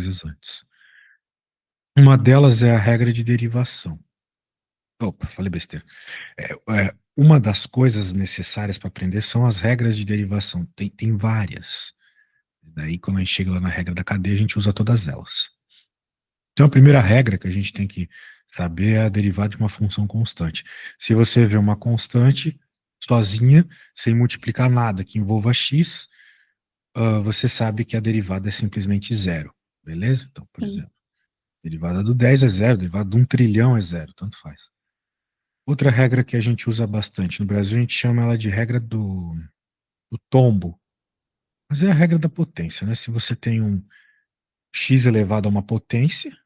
coisas antes. Uma delas é a regra de derivação. Opa, falei besteira. Uma das coisas necessárias para aprender são as regras de derivação. Tem várias. Daí, quando a gente chega lá na regra da cadeia, a gente usa todas elas. Então, a primeira regra que a gente tem que saber é a derivada de uma função constante. Se você vê uma constante sozinha, sem multiplicar nada que envolva x, você sabe que a derivada é simplesmente zero. Beleza? Então, por Sim. exemplo, a derivada do 10 é zero, a derivada de 1 trilhão é zero, tanto faz. Outra regra que a gente usa bastante no Brasil, a gente chama ela de regra do tombo. Mas é a regra da potência, né? Se você tem um x elevado a uma potência,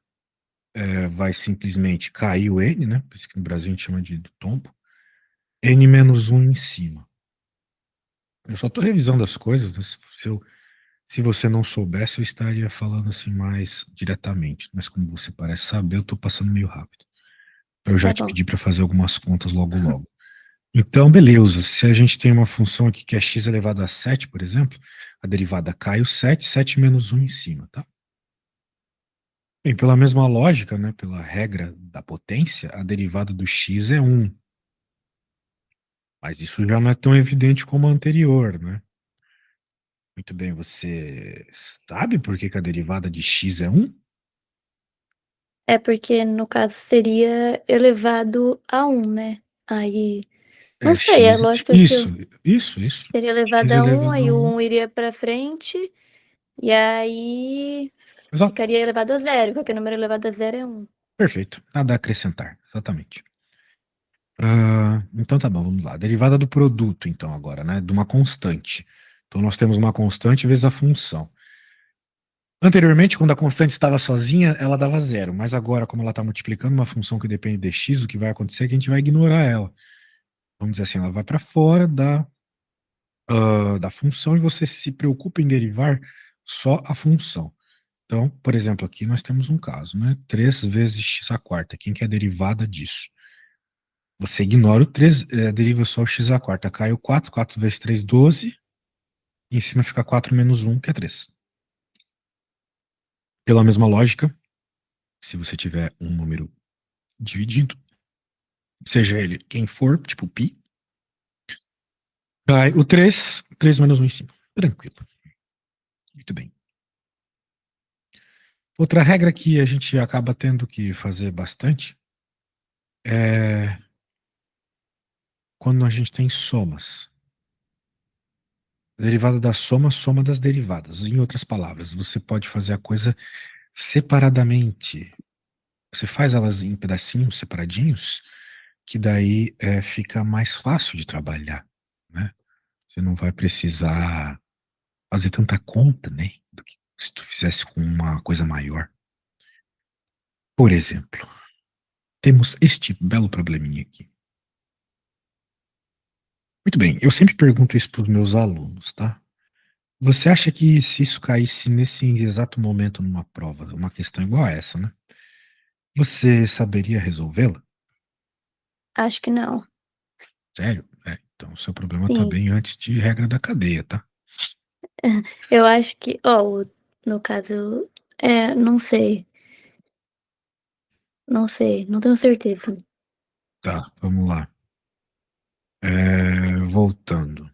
vai simplesmente cair o n, né? Por isso que no Brasil a gente chama de do tombo. N menos 1 em cima. Eu só estou revisando as coisas, né? Se você não soubesse, eu estaria falando assim mais diretamente. Mas como você parece saber, eu estou passando meio rápido. Eu já Tá te bom. pedi para fazer algumas contas logo logo. Então, beleza. Se a gente tem uma função aqui que é x elevado a 7, por exemplo, a derivada cai o 7, 7 menos 1 em cima, tá? Bem, pela mesma lógica, né, pela regra da potência, a derivada do x é 1. Mas isso já não é tão evidente como a anterior, né? Muito bem, você sabe por que que a derivada de x é 1? É porque, no caso, seria elevado a 1, né? Aí, não É sei, a x. lógica que eu Isso. seria elevado X a 1, elevado a aí o 1. 1 iria pra frente, e aí Exato. ficaria elevado a zero. Qualquer número elevado a zero é 1. Perfeito. Nada a acrescentar. Exatamente. Então tá bom, vamos lá. Derivada do produto, então, agora, né? De uma constante. Então nós temos uma constante vezes a função. Anteriormente, quando a constante estava sozinha, ela dava zero. Mas agora, como ela está multiplicando uma função que depende de x, o que vai acontecer é que a gente vai ignorar ela. Vamos dizer assim, ela vai para fora da função e você se preocupa em derivar só a função. Então, por exemplo, aqui nós temos um caso, né? 3 vezes x à quarta. Quem que é a derivada disso? Você ignora o 3, deriva só o x à quarta. Cai o 4, 4 vezes 3, 12. E em cima fica 4 menos 1, que é 3. Pela mesma lógica, se você tiver um número dividindo, seja ele quem for, tipo π, cai o 3, 3 menos 1 em cima. Tranquilo. Muito bem. Outra regra que a gente acaba tendo que fazer bastante é quando a gente tem somas. A derivada da soma, soma das derivadas. Em outras palavras, você pode fazer a coisa separadamente. Você faz elas em pedacinhos separadinhos, que daí fica mais fácil de trabalhar, né? Você não vai precisar fazer tanta conta, né? Do que se tu fizesse com uma coisa maior. Por exemplo, temos este belo probleminha aqui. Muito bem, eu sempre pergunto isso para os meus alunos, tá? Você acha que se isso caísse nesse exato momento numa prova, uma questão igual a essa, né? Você saberia resolvê-la? Acho que não. Sério? Então o seu problema tá Sim. bem antes de regra da cadeia, tá? Eu acho que, ó, no caso, não sei. Não sei, não tenho certeza. Tá, vamos lá. Voltando.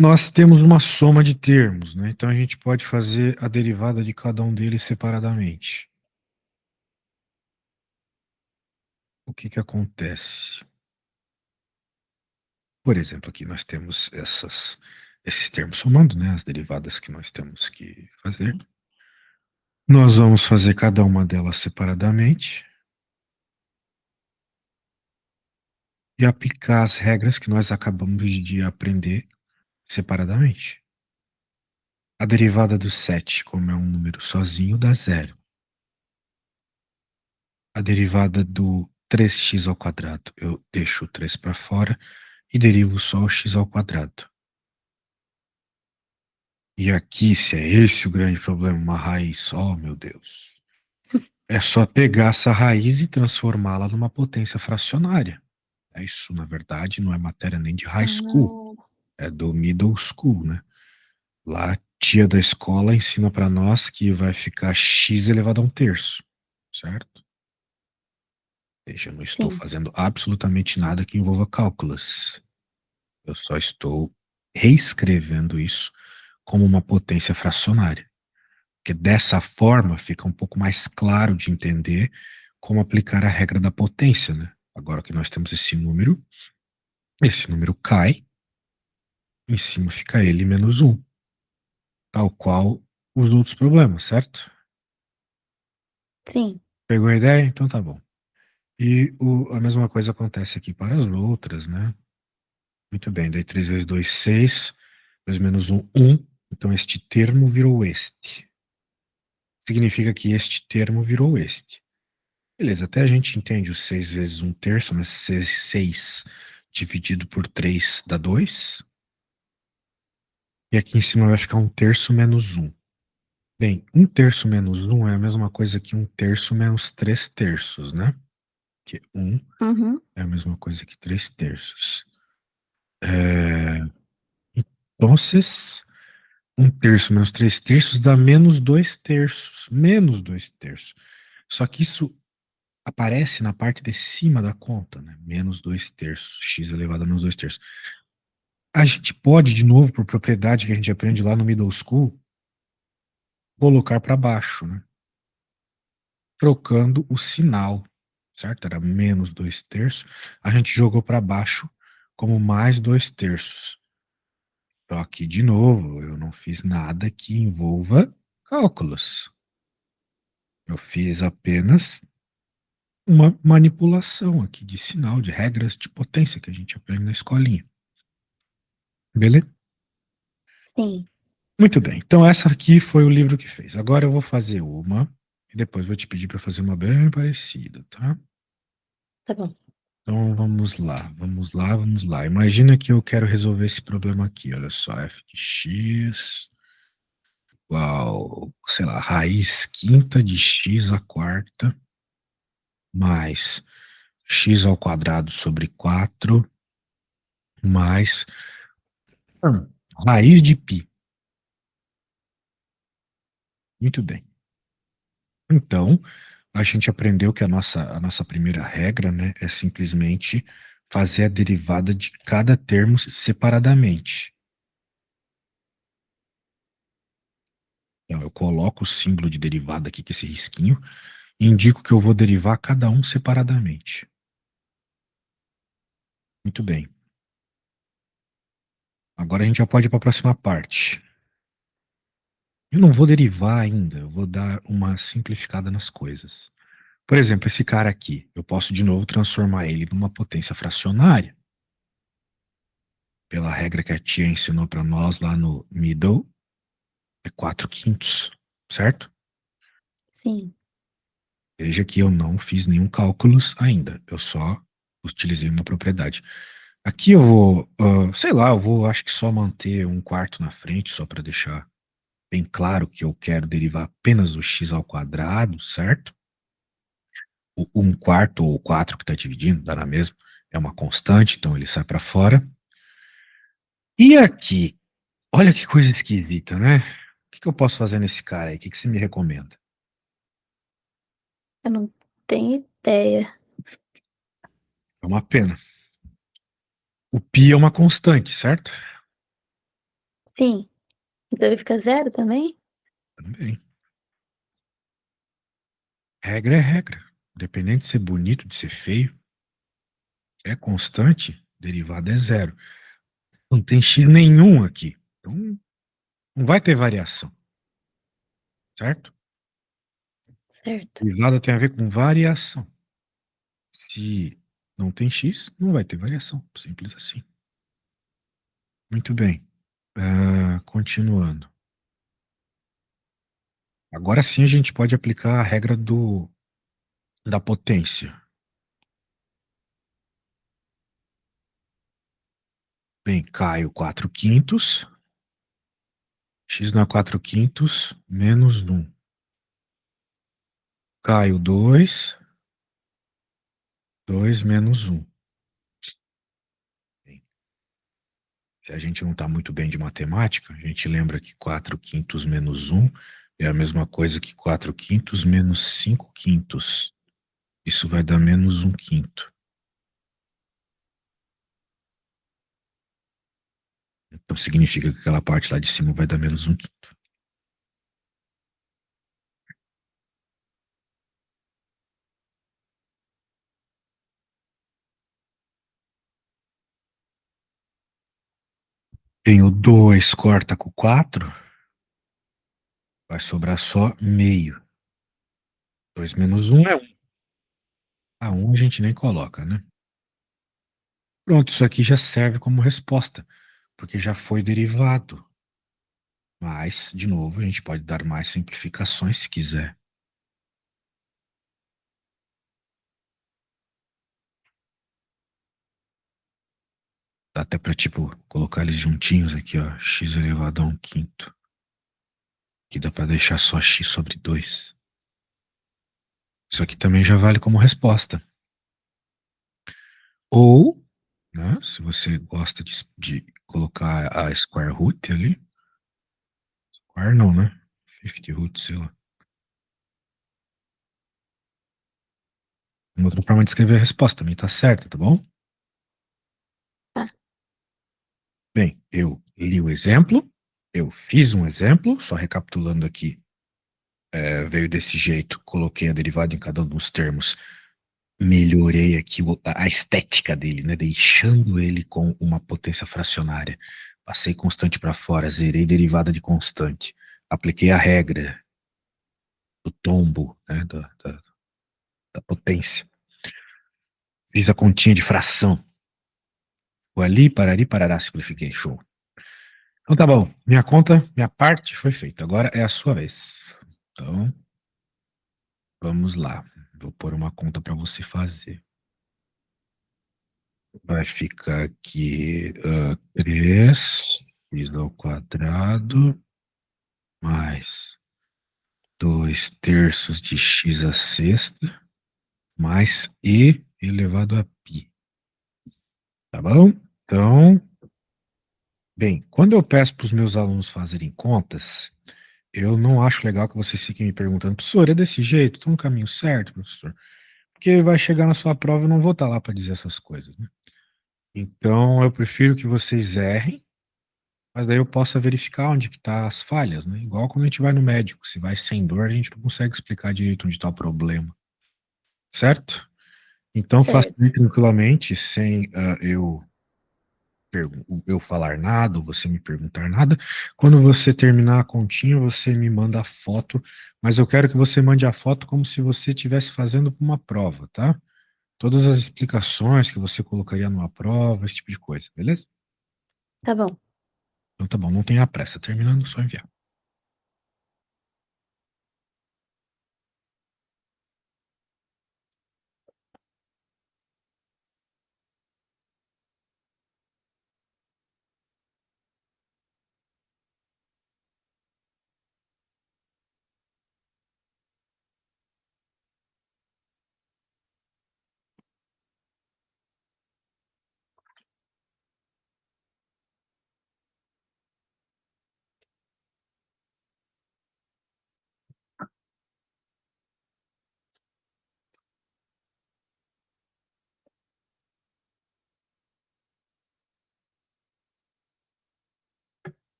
Nós temos uma soma de termos, né? Então a gente pode fazer a derivada de cada um deles separadamente. O que que acontece? Por exemplo, aqui nós temos esses termos somando, né? As derivadas que nós temos que fazer. Nós vamos fazer cada uma delas separadamente e aplicar as regras que nós acabamos de aprender separadamente. A derivada do 7, como é um número sozinho, dá zero. A derivada do 3x ao quadrado, eu deixo o 3 para fora e derivo só o x ao quadrado. E aqui, se é esse o grande problema, uma raiz, oh meu Deus. É só pegar essa raiz e transformá-la numa potência fracionária. Isso, na verdade, não é matéria nem de high school, Ah, é do middle school, né? Lá tia da escola ensina para nós que vai ficar x elevado a 1/3, certo? Veja, eu não estou Sim. fazendo absolutamente nada que envolva cálculos. Eu só estou reescrevendo isso como uma potência fracionária. Porque dessa forma fica um pouco mais claro de entender como aplicar a regra da potência, né? Agora que nós temos esse número cai, em cima fica ele menos 1, tal qual os outros problemas, certo? Sim. Pegou a ideia? Então tá bom. E a mesma coisa acontece aqui para as outras, né? Muito bem, daí 3 vezes 2, 6, 2 menos 1, 1. Então este termo virou este. Significa que este termo virou este. Beleza, até a gente entende o 6 vezes 1/3, mas 6 dividido por 3 dá 2. E aqui em cima vai ficar 1/3 menos 1. Bem, 1/3 menos 1 é a mesma coisa que 1/3 menos 3/3, né? Que 1 Uhum. é a mesma coisa que 3/3. Então, 1/3 menos 3/3 dá menos 2/3. Menos 2/3. Só que isso aparece na parte de cima da conta, né? Menos 2/3. X elevado a menos 2/3. A gente pode, de novo, por propriedade que a gente aprende lá no middle school, colocar para baixo, né? Trocando o sinal, certo? Era menos 2/3. A gente jogou para baixo como mais 2/3. Só que, de novo, eu não fiz nada que envolva cálculos. Eu fiz apenas uma manipulação aqui de sinal, de regras de potência que a gente aprende na escolinha. Beleza? Sim. Muito bem. Então, essa aqui foi o livro que fez. Agora eu vou fazer uma e depois vou te pedir para fazer uma bem parecida, tá? Tá bom. Então, vamos lá, vamos lá, vamos lá. Imagina que eu quero resolver esse problema aqui. Olha só, f de x igual, sei lá, raiz quinta de x à quarta mais x ao quadrado sobre 4 mais raiz de π. Muito bem. Então, a gente aprendeu que a nossa primeira regra, né, é simplesmente fazer a derivada de cada termo separadamente. Então, eu coloco o símbolo de derivada aqui, que é esse risquinho, e indico que eu vou derivar cada um separadamente. Muito bem. Agora a gente já pode ir para a próxima parte. Eu não vou derivar ainda, eu vou dar uma simplificada nas coisas. Por exemplo, esse cara aqui, eu posso de novo transformar ele numa potência fracionária. Pela regra que a tia ensinou para nós lá no middle, é 4/5, certo? Sim. Veja que eu não fiz nenhum cálculos ainda, eu só utilizei uma propriedade. Aqui eu vou, sei lá, eu vou, acho que só manter 1/4 na frente, só para deixar bem claro que eu quero derivar apenas o x ao quadrado, certo? O 1/4 ou o 4 que está dividindo, dá na mesma, é uma constante, então ele sai para fora. E aqui, olha que coisa esquisita, né? O que eu posso fazer nesse cara aí? O que você me recomenda? Eu não tenho ideia. É uma pena. O π é uma constante, certo? Sim. Então ele fica zero também? Também. Regra é regra. Independente de ser bonito, de ser feio, é constante, derivada é zero. Não tem x nenhum aqui. Então, não vai ter variação, certo? Certo. Derivada tem a ver com variação. Se não tem x, não vai ter variação. Simples assim. Muito bem. Continuando. Agora sim a gente pode aplicar a regra da potência. Bem, cai o 4/5. X na 4/5 menos 1. Cai o 2. 2 menos 1. Se a gente não está muito bem de matemática, a gente lembra que 4 quintos menos um é a mesma coisa que 4 quintos menos 5 quintos. Isso vai dar menos um quinto. Então significa que aquela parte lá de cima vai dar menos um quinto. Tenho 2, corta com 4, vai sobrar só meio. 2 menos um é 1. A 1 a gente nem coloca, né? Pronto, isso aqui já serve como resposta, porque já foi derivado. Mas, de novo, a gente pode dar mais simplificações se quiser. Dá até para, tipo, colocar eles juntinhos aqui, ó. X elevado a um quinto. Que dá para deixar só x sobre 2. Isso aqui também já vale como resposta. Ou, né, se você gosta de colocar a square root ali. Square não, né? Fifth root, sei lá. Uma outra forma de escrever a resposta também tá certa, tá bom? Tá. Bem, eu li o exemplo, eu fiz um exemplo, só recapitulando aqui, veio desse jeito, coloquei a derivada em cada um dos termos, melhorei aqui a estética dele, né, deixando ele com uma potência fracionária. Passei constante para fora, zerei derivada de constante, apliquei a regra do tombo, né, da potência. Fiz a continha de fração. Foi ali, parari, parará, simplifiquei, show. Então tá bom, minha conta, minha parte foi feita. Agora é a sua vez. Então, vamos lá. Vou pôr uma conta para você fazer. Vai ficar aqui 3 x ao quadrado mais 2 terços de x à sexta mais e elevado a π. Tá bom? Então, bem, quando eu peço para os meus alunos fazerem contas, eu não acho legal que vocês fiquem me perguntando, professor, é desse jeito? Estou no caminho certo, professor? Porque vai chegar na sua prova e eu não vou estar lá para dizer essas coisas, né? Então, eu prefiro que vocês errem, mas daí eu possa verificar onde que tá as falhas, né? Igual quando a gente vai no médico, se vai sem dor, a gente não consegue explicar direito onde está o problema, certo? Então, faça Certo. isso tranquilamente, sem eu falar nada, ou você me perguntar nada. Quando você terminar a continha, você me manda a foto, mas eu quero que você mande a foto como se você estivesse fazendo uma prova, tá? Todas as explicações que você colocaria numa prova, esse tipo de coisa, beleza? Tá bom. Então tá bom, não tenha pressa. Terminando, só enviar.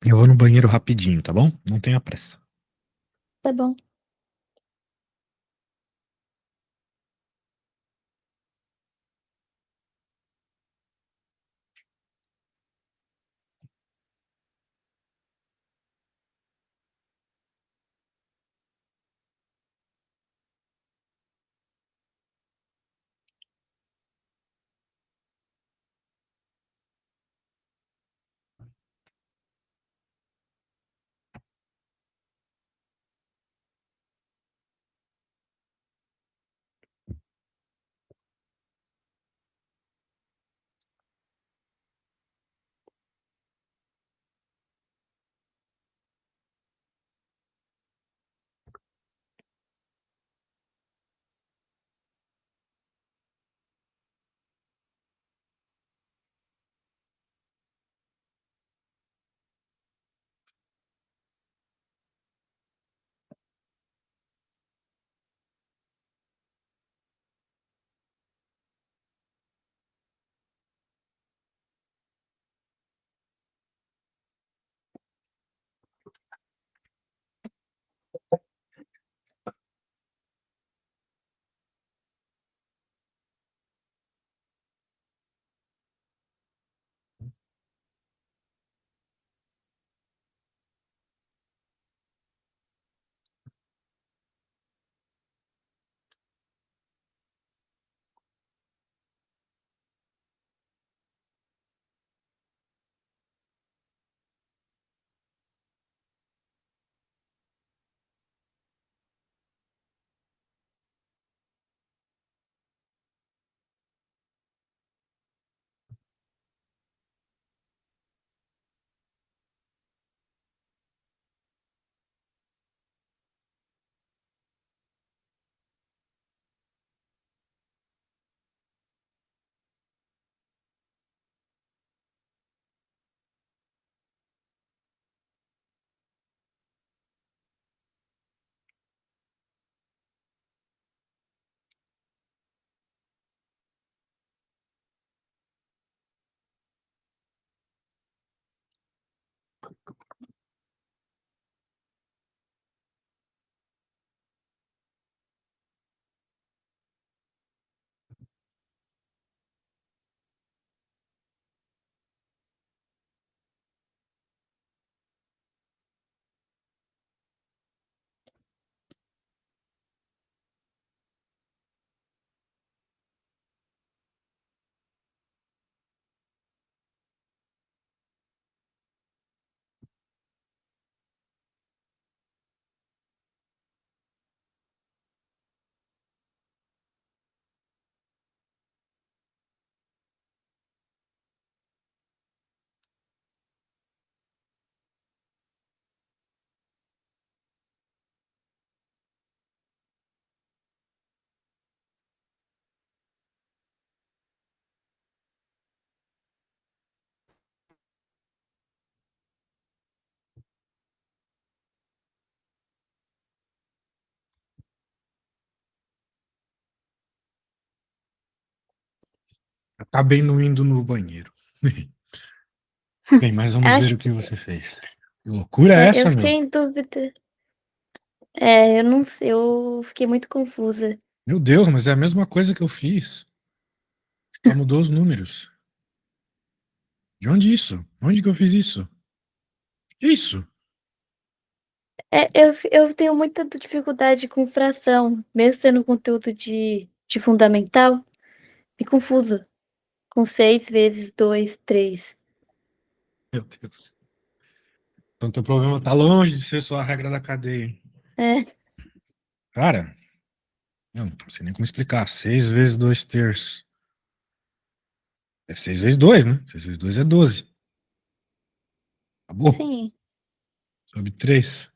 Eu vou no banheiro rapidinho, tá bom? Não tenha pressa. Tá bom. Acabei não indo no banheiro. Bem, mas vamos ver Acho o que que você fez. Que loucura é eu essa, fiquei meu? em dúvida. É, eu não sei, eu fiquei muito confusa. Meu Deus, mas é a mesma coisa que eu fiz. Só mudou os números. De onde isso? Onde que eu fiz isso? Que isso? É, eu tenho muita dificuldade com fração, mesmo sendo conteúdo de fundamental, me confuso. Com 6 vezes 2, 3. Meu Deus. Então teu problema tá longe de ser só a regra da cadeia, hein? É, Cara, eu não sei nem como explicar. 6 vezes 2 terços. É 6 vezes 2, né? 6 vezes 2 é 12. Acabou. sim. Sobre 3.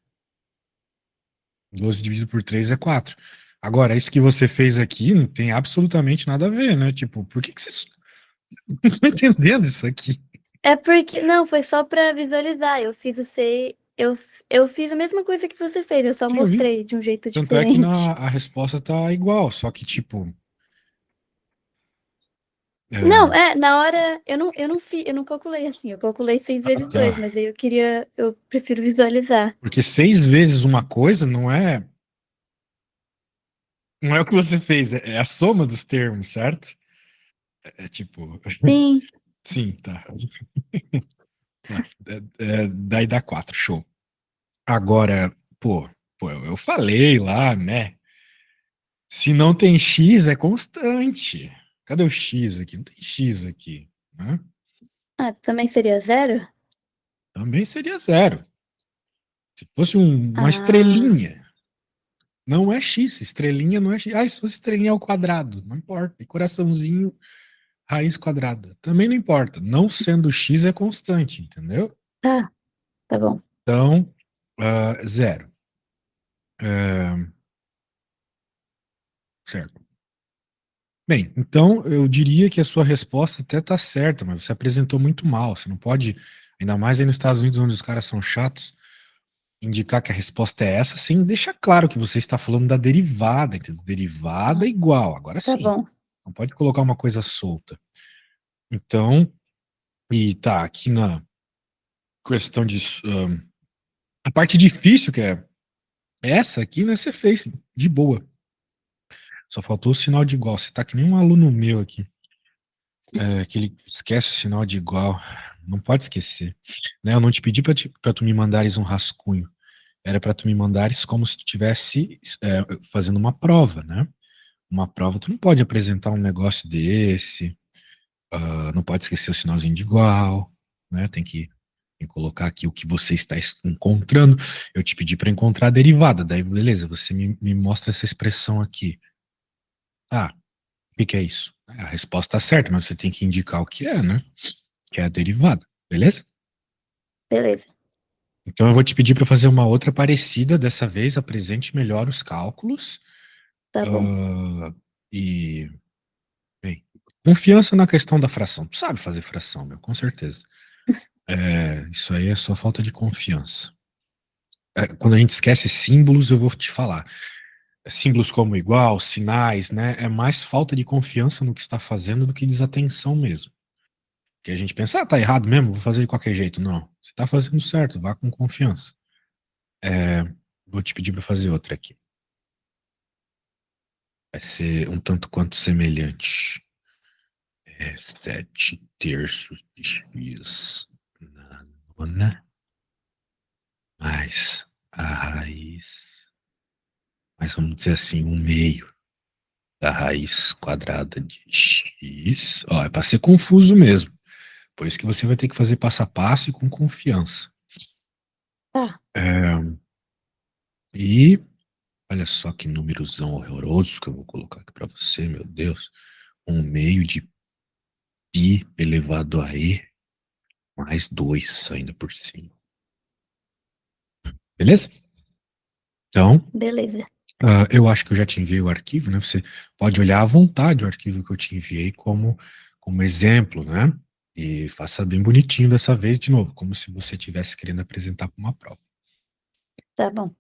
12 dividido por 3 é 4. Agora, isso que você fez aqui não tem absolutamente nada a ver, né? Tipo, por que que você. Não tô entendendo isso aqui. É porque. Não, foi só pra visualizar. Eu fiz o C. Eu fiz a mesma coisa que você fez, eu só Sim, eu vi. mostrei de um jeito Tanto é que diferente. a resposta tá igual, só que, tipo, Não, na hora eu não calculei assim, eu calculei 6 Ah, vezes 2, tá. mas aí eu prefiro visualizar. Porque 6 vezes uma coisa não é o que você fez, é a soma dos termos, certo? É tipo, Sim, sim, tá. Tá. Daí dá 4, show. Agora, pô, eu falei lá, né? Se não tem X, é constante. Cadê o X aqui? Não tem X aqui, né? ah, também seria zero? Também seria zero. Se fosse uma Ah, estrelinha, não é X. Estrelinha não é X. Ah, se fosse estrelinha ao quadrado, não importa. E coraçãozinho, raiz quadrada. Também não importa. Não sendo X é constante, entendeu? tá, tá bom. Então, zero. Certo. Bem, então eu diria que a sua resposta até está certa, mas você apresentou muito mal. Você não pode, ainda mais aí nos Estados Unidos, onde os caras são chatos, indicar que a resposta é essa sem deixar claro que você está falando da derivada, entendeu? Derivada Ah, é igual, agora tá sim. bom. Não pode colocar uma coisa solta. Então, e tá aqui na questão de. A parte difícil, que é essa aqui, né? Você fez de boa. Só faltou o sinal de igual. Você tá que nem um aluno meu aqui. Que ele esquece o sinal de igual. Não pode esquecer. Né? Eu não te pedi pra tu me mandares um rascunho. Era pra tu me mandares como se tu tivesse fazendo uma prova, né? Uma prova, tu não pode apresentar um negócio desse, não pode esquecer o sinalzinho de igual, né? Tem que colocar aqui o que você está encontrando. Eu te pedi para encontrar a derivada, daí beleza, você me mostra essa expressão aqui. Ah, o que que é isso? A resposta está certa, mas você tem que indicar o que é, né? Que é a derivada, beleza? Beleza, Então eu vou te pedir para fazer uma outra parecida, dessa vez apresente melhor os cálculos. tá bom. ah, e, bem, confiança na questão da fração. Tu sabe fazer fração, meu, com certeza. Isso aí é só falta de confiança. Quando a gente esquece símbolos, eu vou te falar. Símbolos como igual, sinais, né? É mais falta de confiança no que está fazendo do que desatenção mesmo. Que a gente pensa, tá errado mesmo, vou fazer de qualquer jeito. Não, você tá fazendo certo, vá com confiança. É, vou te pedir para fazer outra aqui. Vai ser um tanto quanto semelhante. 7 terços de x na nona mais a raiz, mais vamos dizer assim, 1/2 da raiz quadrada de x. Ó, é para ser confuso mesmo. Por isso que você vai ter que fazer passo a passo e com confiança. Tá, É, e olha só que númerozão horroroso que eu vou colocar aqui para você, meu Deus. 1/2 de π elevado a e mais 2 ainda por cima. Beleza? Então, beleza. eu acho que eu já te enviei o arquivo, né? Você pode olhar à vontade o arquivo que eu te enviei como exemplo, né? E faça bem bonitinho dessa vez, de novo, como se você estivesse querendo apresentar para uma prova. Tá bom.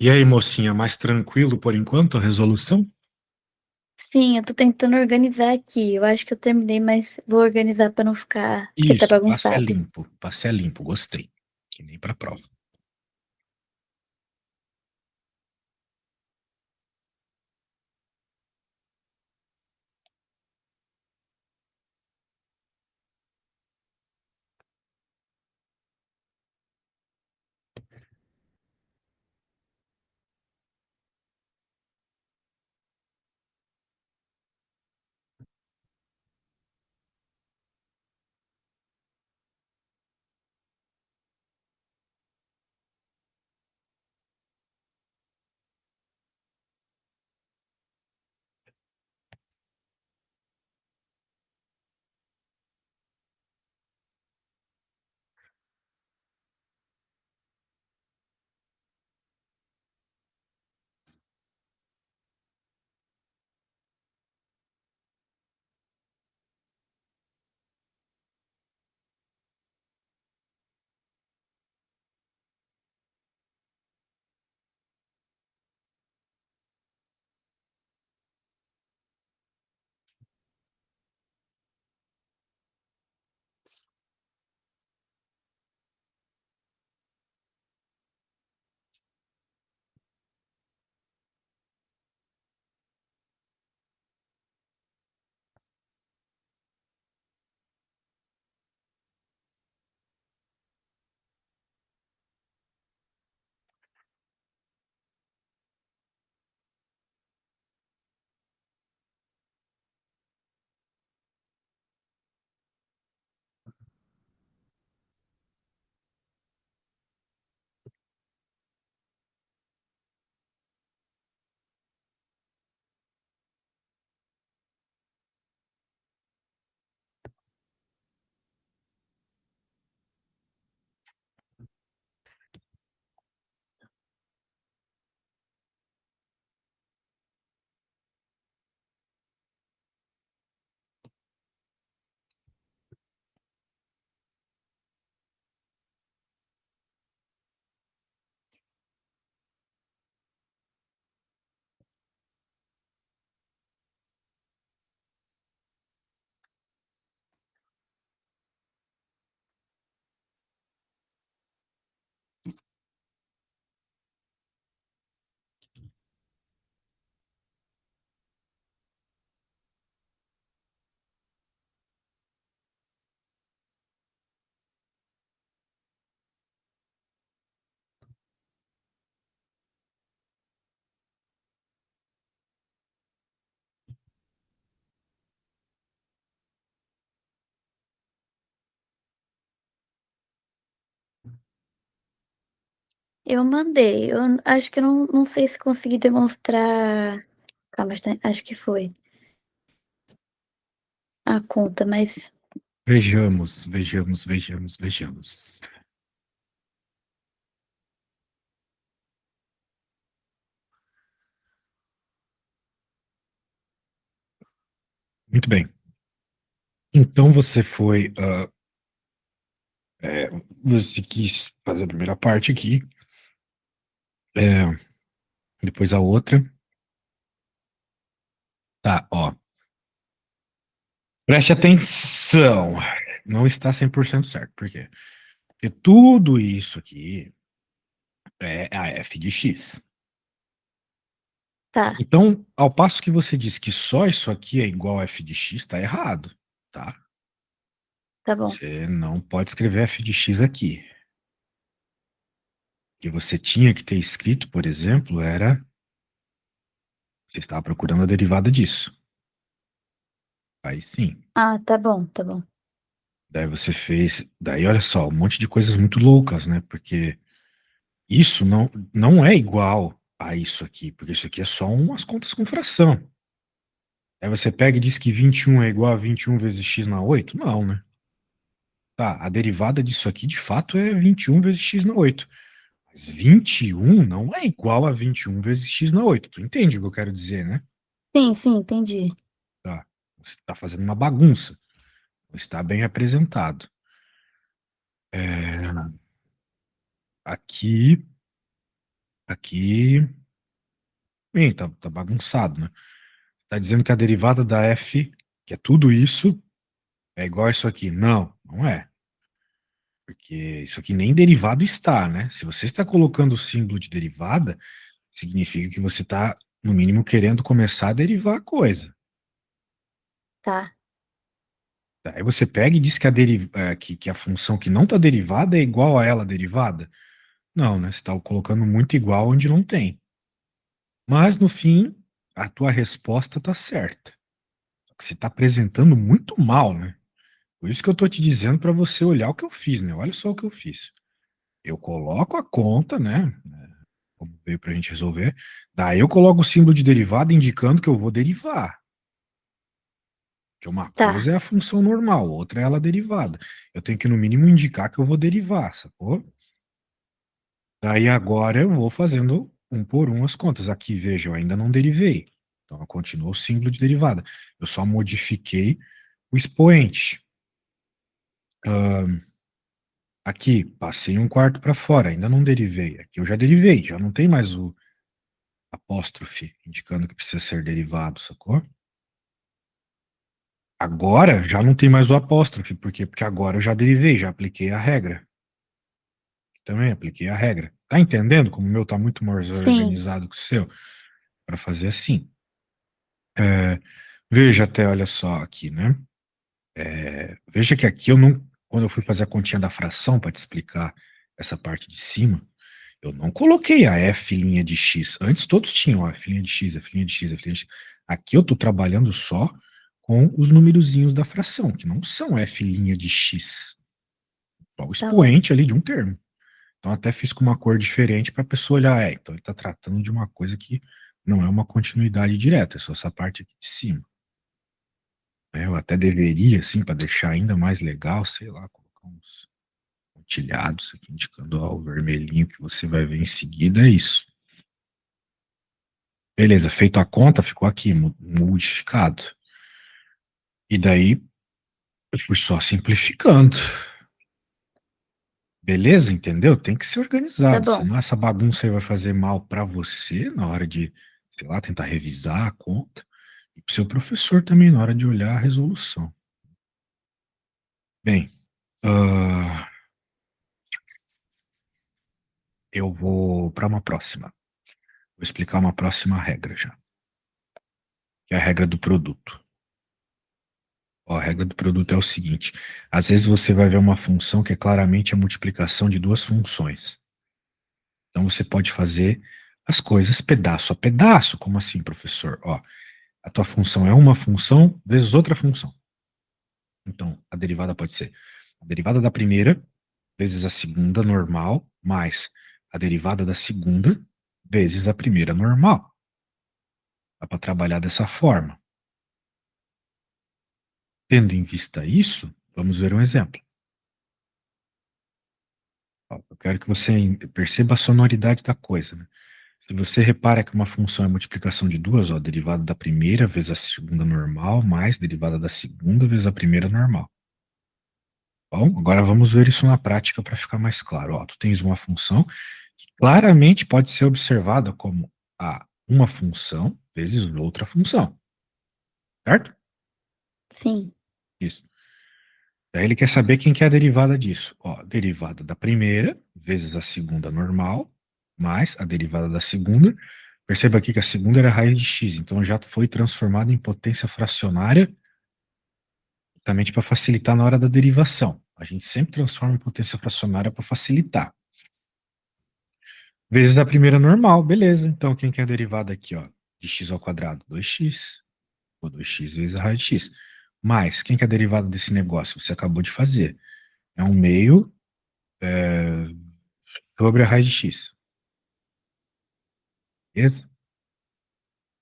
E aí, mocinha, mais tranquilo por enquanto a resolução? Sim, eu tô tentando organizar aqui. Eu acho que eu terminei, mas vou organizar pra não ficar, porque tá Isso, bagunçado. passe a limpo, gostei. Que nem pra prova. Eu mandei. Eu acho que eu não sei se consegui demonstrar. Calma, acho que foi a conta, mas Vejamos. Muito bem. Então você foi, você quis fazer a primeira parte aqui, é, depois a outra. Tá, ó. Preste atenção. Não está 100% certo. Por quê? Porque tudo isso aqui é a f de x. tá, Então, ao passo que você diz que só isso aqui é igual a f de x, está errado, tá? tá bom. Você não pode escrever f de x aqui. O que você tinha que ter escrito, por exemplo, era você estava procurando a derivada disso. Aí sim. Ah, tá bom, tá bom. Daí você fez. Daí, olha só, um monte de coisas muito loucas, né? Porque isso não é igual a isso aqui, porque isso aqui é só umas contas com fração. Aí você pega e diz que 21 é igual a 21 vezes x na 8? Não, né? Tá, a derivada disso aqui de fato é 21 vezes x na 8. Mas 21 não é igual a 21 vezes x na 8. Tu entende o que eu quero dizer, né? Sim, sim, entendi. Tá. Você está fazendo uma bagunça. Não está bem apresentado. É, aqui aqui, bem, tá bagunçado, né? Tá dizendo que a derivada da f, que é tudo isso, é igual a isso aqui. Não, não é. Porque isso aqui nem derivado está, né? Se você está colocando o símbolo de derivada, significa que você está, no mínimo, querendo começar a derivar a coisa. Tá. Aí você pega e diz que que a função que não está derivada é igual a ela derivada. Não, né? Você está colocando muito igual onde não tem. Mas, no fim, a tua resposta está certa. Só que você está apresentando muito mal, né? Por isso que eu estou te dizendo para você olhar o que eu fiz, né? Olha só o que eu fiz. Eu coloco a conta, né? Como veio para a gente resolver. Daí eu coloco o símbolo de derivada indicando que eu vou derivar. Que uma Tá. coisa é a função normal, outra é ela derivada. Eu tenho que, no mínimo, indicar que eu vou derivar, sacou? Daí agora eu vou fazendo um por um as contas. Aqui, veja, eu ainda não derivei. Então eu continuo o símbolo de derivada. Eu só modifiquei o expoente. Aqui, passei um quarto para fora, ainda não derivei. Aqui eu já derivei, já não tem mais o apóstrofe indicando que precisa ser derivado, sacou? Agora já não tem mais o apóstrofe, por quê? Porque agora eu já derivei, já apliquei a regra. Também apliquei a regra. Tá entendendo como o meu tá muito mais Sim. organizado que o seu? Para fazer assim. Veja até, olha só aqui, né? Veja que aqui eu não, quando eu fui fazer a continha da fração para te explicar essa parte de cima, eu não coloquei a f' de x. Antes todos tinham a f' de x, f' de x, f'. Aqui eu estou trabalhando só com os numerozinhos da fração, que não são f' de x. Só o Tá bom. expoente ali de um termo. Então até fiz com uma cor diferente para a pessoa olhar, então ele está tratando de uma coisa que não é uma continuidade direta, é só essa parte aqui de cima. Eu até deveria, assim, para deixar ainda mais legal, sei lá, colocar uns pontilhados aqui, indicando ó, o vermelhinho que você vai ver em seguida, é isso. Beleza, feito a conta, ficou aqui, modificado. E daí, eu fui só simplificando. Beleza, entendeu? Tem que ser Tá organizado, bom. senão essa bagunça aí vai fazer mal para você na hora de, sei lá, tentar revisar a conta, e para o seu professor também na hora de olhar a resolução. Bem, eu vou para uma próxima. Vou explicar uma próxima regra já, que é a regra do produto. Ó, a regra do produto é o seguinte: às vezes você vai ver uma função que é claramente a multiplicação de duas funções. Então você pode fazer as coisas pedaço a pedaço. Como assim, professor? Ó, a tua função é uma função vezes outra função. Então, a derivada pode ser a derivada da primeira vezes a segunda normal, mais a derivada da segunda vezes a primeira normal. Dá para trabalhar dessa forma. Tendo em vista isso, vamos ver um exemplo. Ó, eu quero que você perceba a sonoridade da coisa, né? Se você repara que uma função é multiplicação de duas, ó, derivada da primeira vezes a segunda normal, mais derivada da segunda vezes a primeira normal. Bom, agora vamos ver isso na prática para ficar mais claro. Ó, tu tens uma função que claramente pode ser observada como uma função vezes outra função. Certo? Sim. Isso. Daí ele quer saber quem que é a derivada disso. Ó, derivada da primeira vezes a segunda normal, mais a derivada da segunda. Perceba aqui que a segunda era a raiz de x, então já foi transformada em potência fracionária, justamente para facilitar na hora da derivação. A gente sempre transforma em potência fracionária para facilitar. Vezes a primeira normal, beleza. Então, quem que é a derivada aqui, ó? De x ao quadrado? 2x. Ou 2x vezes a raiz de x. Mais, quem que é a derivada desse negócio? Você acabou de fazer. É um meio sobre a raiz de x. Beleza?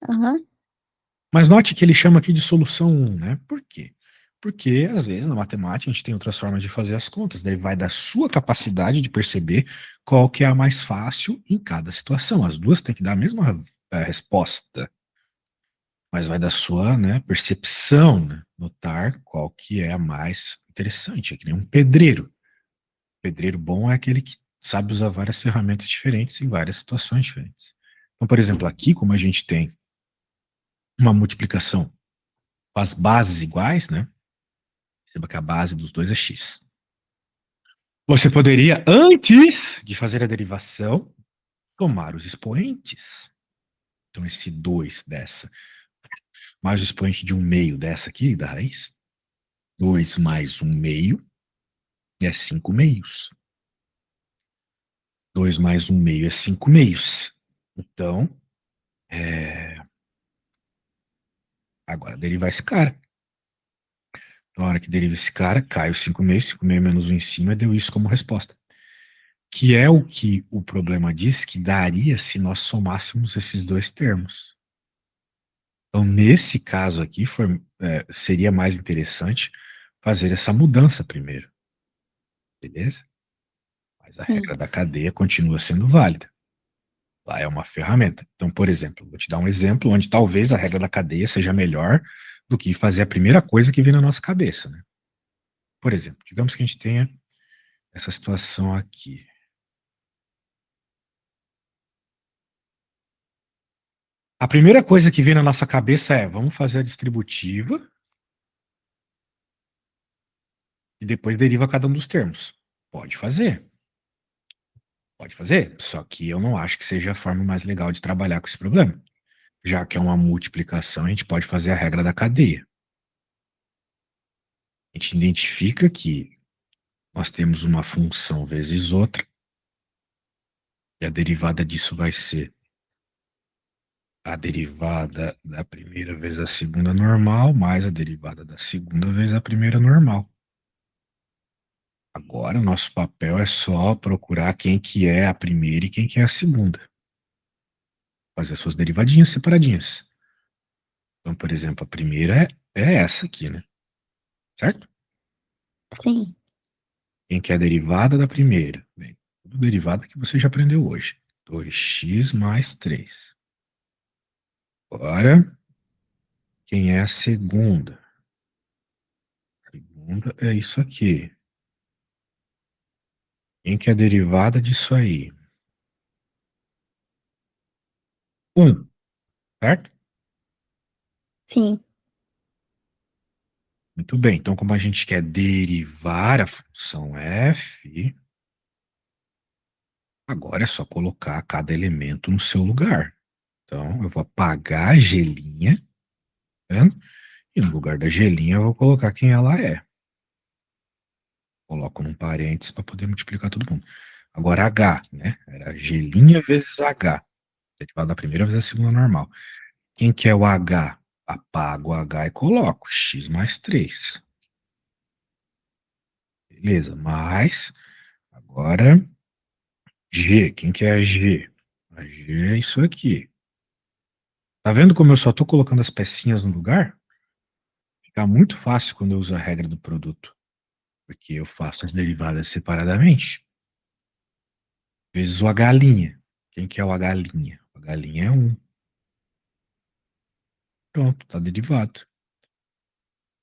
Aham. Mas note que ele chama aqui de solução 1, né? Por quê? Porque, às vezes, na matemática, a gente tem outras formas de fazer as contas. Daí vai da sua capacidade de perceber qual que é a mais fácil em cada situação. As duas têm que dar a mesma resposta. Mas vai da sua, né, percepção, né? Notar qual que é a mais interessante. É que nem um pedreiro. Pedreiro bom é aquele que sabe usar várias ferramentas diferentes em várias situações diferentes. Então, por exemplo, aqui, como a gente tem uma multiplicação com as bases iguais, né? Perceba que a base dos dois é x. Você poderia, antes de fazer a derivação, somar os expoentes. Então, esse 2 dessa, mais o expoente de 1/2 dessa aqui, da raiz, 2 mais 1/2 é 5/2. 2 mais 1/2 é 5/2. Então, agora derivar esse cara. Na hora que deriva esse cara, cai o 5/2, 5/2 menos 1 em cima, deu isso como resposta. Que é o que o problema diz que daria se nós somássemos esses dois termos. Então, nesse caso aqui, seria mais interessante fazer essa mudança primeiro. Beleza? Mas a regra da cadeia continua sendo válida. Lá é uma ferramenta. Então, por exemplo, vou te dar um exemplo onde talvez a regra da cadeia seja melhor do que fazer a primeira coisa que vem na nossa cabeça, né? Por exemplo, digamos que a gente tenha essa situação aqui. A primeira coisa que vem na nossa cabeça é, vamos fazer a distributiva e depois deriva cada um dos termos. Pode fazer. Pode fazer, só que eu não acho que seja a forma mais legal de trabalhar com esse problema. Já que é uma multiplicação, a gente pode fazer a regra da cadeia. A gente identifica que nós temos uma função vezes outra, e a derivada disso vai ser a derivada da primeira vezes a segunda normal, mais a derivada da segunda vezes a primeira normal. Agora, o nosso papel é só procurar quem que é a primeira e quem que é a segunda. Fazer as suas derivadinhas separadinhas. Então, por exemplo, a primeira é essa aqui, né? Certo? Sim. Quem que é a derivada da primeira? Bem, tudo derivada que você já aprendeu hoje. 2x mais 3. Agora, quem é a segunda? A segunda é isso aqui. Quem que é a derivada disso aí? 1, certo? Sim. Muito bem, então como a gente quer derivar a função f, agora é só colocar cada elemento no seu lugar. Então, eu vou apagar a gelinha, tá vendo? E no lugar da gelinha eu vou colocar quem ela é. Coloco num parênteses para poder multiplicar todo mundo. Agora h, né? Era gelinha vezes h. Derivada da primeira vezes a segunda normal. Quem que é o h? Apago o h e coloco x mais 3. Beleza, mais agora g. Quem que é a g? A g é isso aqui. Tá vendo como eu só tô colocando as pecinhas no lugar? Fica muito fácil quando eu uso a regra do produto. Porque eu faço as derivadas separadamente. Vezes o h'. Quem que é o h'? O h' é 1. Pronto, tá derivado.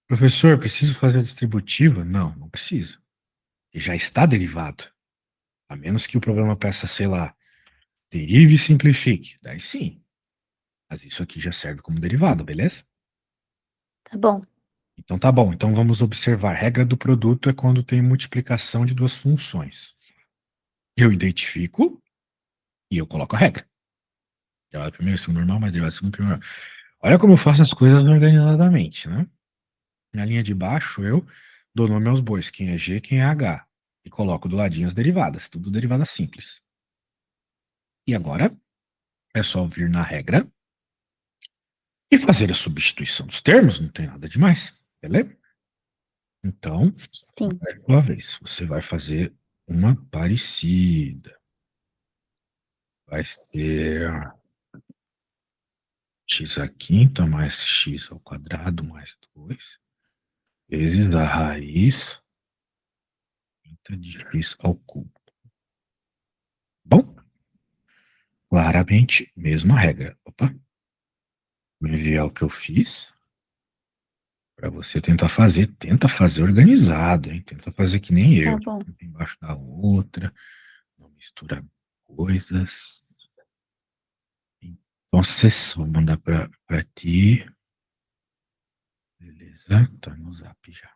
Professor, preciso fazer a distributiva? Não, não precisa. Já está derivado. A menos que o problema peça, sei lá, derive e simplifique. Daí sim. Mas isso aqui já serve como derivado, beleza? Tá bom. Então tá bom. Então vamos observar. Regra do produto é quando tem multiplicação de duas funções. Eu identifico e eu coloco a regra. Derivado primeiro, segundo normal, mais derivado segundo primeiro. Olha como eu faço as coisas organizadamente, né? Na linha de baixo, eu dou nome aos bois. Quem é G, quem é H. E coloco do ladinho as derivadas. Tudo derivada simples. E agora, é só vir na regra e fazer a substituição dos termos. Não tem nada demais. Beleza? Então, Sim. mais uma vez, você vai fazer uma parecida. Vai ser x à quinta mais x ao quadrado mais 2 vezes a raiz quinta de x ao cubo. Bom, claramente, mesma regra. Opa. Vou enviar o que eu fiz para você tentar fazer. Tenta fazer organizado, hein? Tenta fazer que nem eu. Tá bom. Uma embaixo da outra. Não misturar coisas. Então, sessão, vou mandar pra ti. Beleza? Tá no zap já.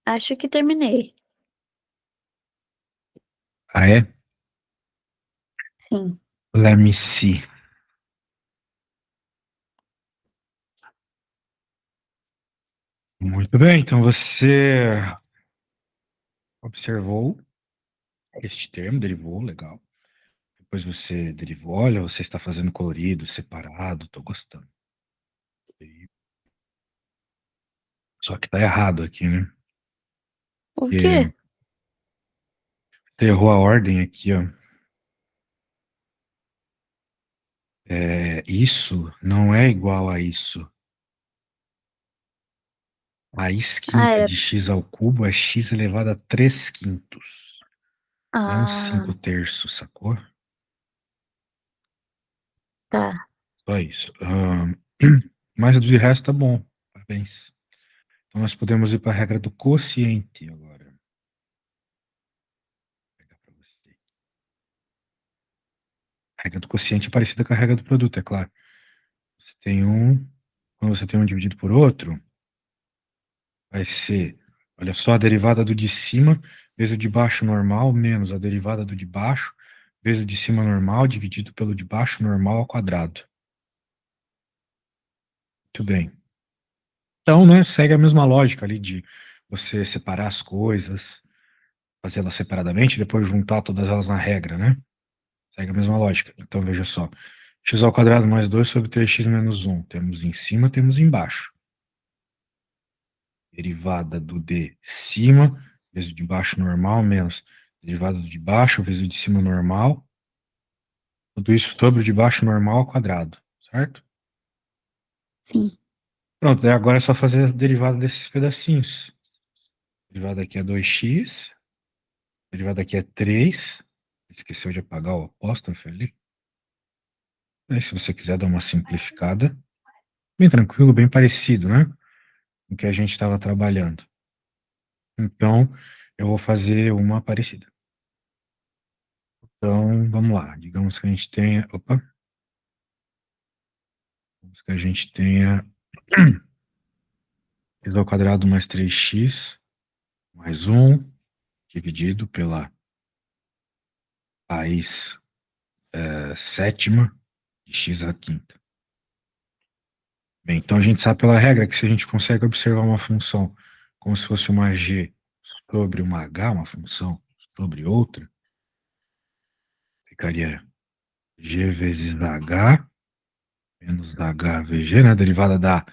Acho que terminei. Ah, é? Sim. Let me see. Muito bem, então você observou este termo, derivou, legal. Depois você derivou, olha, você está fazendo colorido, separado, tô gostando. Só que tá errado aqui, né? O Porque quê? você errou a ordem aqui, ó. Isso não é igual a isso. A raiz Ah, quinta era. de x ao cubo é x elevado a 3 quintos, não Ah, 5 terços, sacou? tá. Só isso. Mas de resto tá bom. Parabéns. Então nós podemos ir para a regra do quociente agora. Vou pegar pra você. A regra do quociente é parecida com a regra do produto, é claro. Você tem um, quando você tem um dividido por outro, vai ser, olha só, a derivada do de cima vezes o de baixo normal menos a derivada do de baixo vezes o de cima normal dividido pelo de baixo normal ao quadrado. Muito bem. Então, né, segue a mesma lógica ali de você separar as coisas, fazê-las separadamente, depois juntar todas elas na regra, né? Segue a mesma lógica. Então, veja só. X ao quadrado mais 2 sobre 3x menos 1. Temos em cima, temos embaixo. Derivada do de cima vezes o de baixo normal menos derivada do de baixo vezes o de cima normal. Tudo isso sobre o de baixo normal ao quadrado, certo? Sim. Pronto, daí agora é só fazer a derivada desses pedacinhos. A derivada aqui é 2x, a derivada aqui é 3. Esqueceu de apagar o apóstrofe ali. Aí, se você quiser dar uma simplificada, bem tranquilo, bem parecido, né? Com o que a gente estava trabalhando. Então, eu vou fazer uma parecida. Então, vamos lá. Digamos que a gente tenha. Opa! Digamos que a gente tenha x ao quadrado mais 3x mais 1 dividido pela raiz sétima de x à quinta. Bem, então a gente sabe pela regra que se a gente consegue observar uma função como se fosse uma g sobre uma h, uma função sobre outra, ficaria g vezes h menos h vezes g, né? Derivada da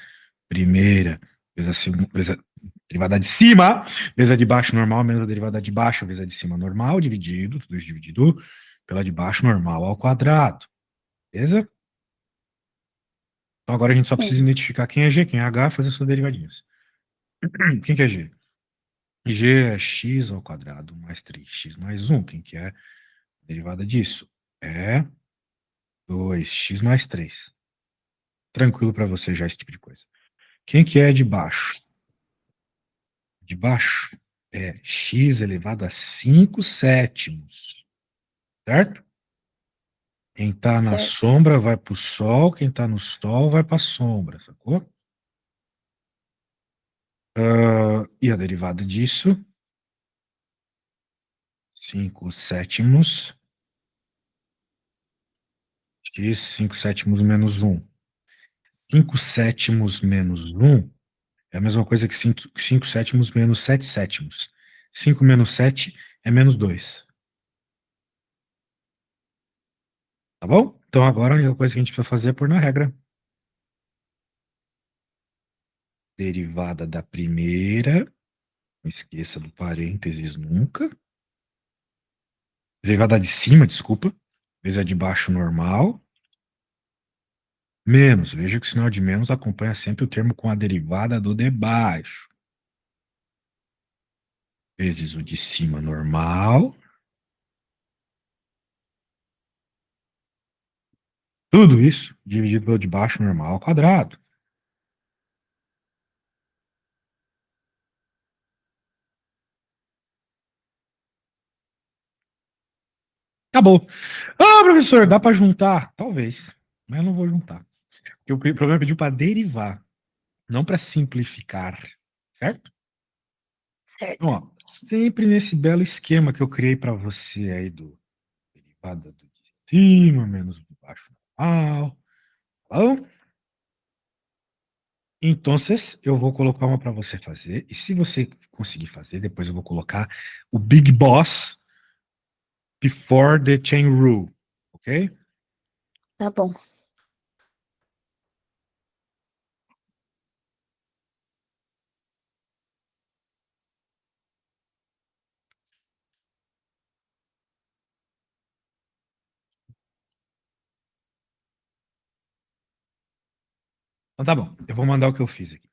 primeira vezes a segunda, vezes a derivada de cima, vezes a de baixo normal, menos a derivada de baixo, vezes a de cima normal, dividido, tudo isso dividido pela de baixo normal ao quadrado. Beleza? Então agora a gente só precisa Sim. identificar quem é g, quem é h, fazer suas derivadinhas. Quem que é g? G é x ao quadrado mais 3x mais 1. Quem que é a derivada disso? É 2x mais 3. Tranquilo para você já esse tipo de coisa. Quem que é de baixo? De baixo é x elevado a 5 sétimos, certo? Quem está na Certo. sombra vai para o sol, quem está no sol vai para a sombra, sacou? E a derivada disso, 5 sétimos, x 5 sétimos menos 1. 5 sétimos menos 1 é a mesma coisa que 5 sétimos menos 7 sétimos. 5 menos 7 é menos 2. Tá bom? Então agora a única coisa que a gente precisa fazer é pôr na regra. Derivada da primeira, não esqueça do parênteses nunca. Derivada de cima, desculpa, vezes a de baixo normal. Menos, veja que o sinal de menos acompanha sempre o termo com a derivada do de baixo. Vezes o de cima normal. Tudo isso dividido pelo de baixo normal ao quadrado. Acabou. Ah, professor, dá para juntar? Talvez, mas eu não vou juntar. Porque o problema pediu para derivar, não para simplificar, certo? Então, certo. ó, sempre nesse belo esquema que eu criei para você aí do derivada do de cima menos do baixo normal, tá bom? Então, eu vou colocar uma para você fazer, e se você conseguir fazer, depois eu vou colocar o Big Boss before the chain rule, ok? Tá bom. Então tá bom, eu vou mandar o que eu fiz aqui.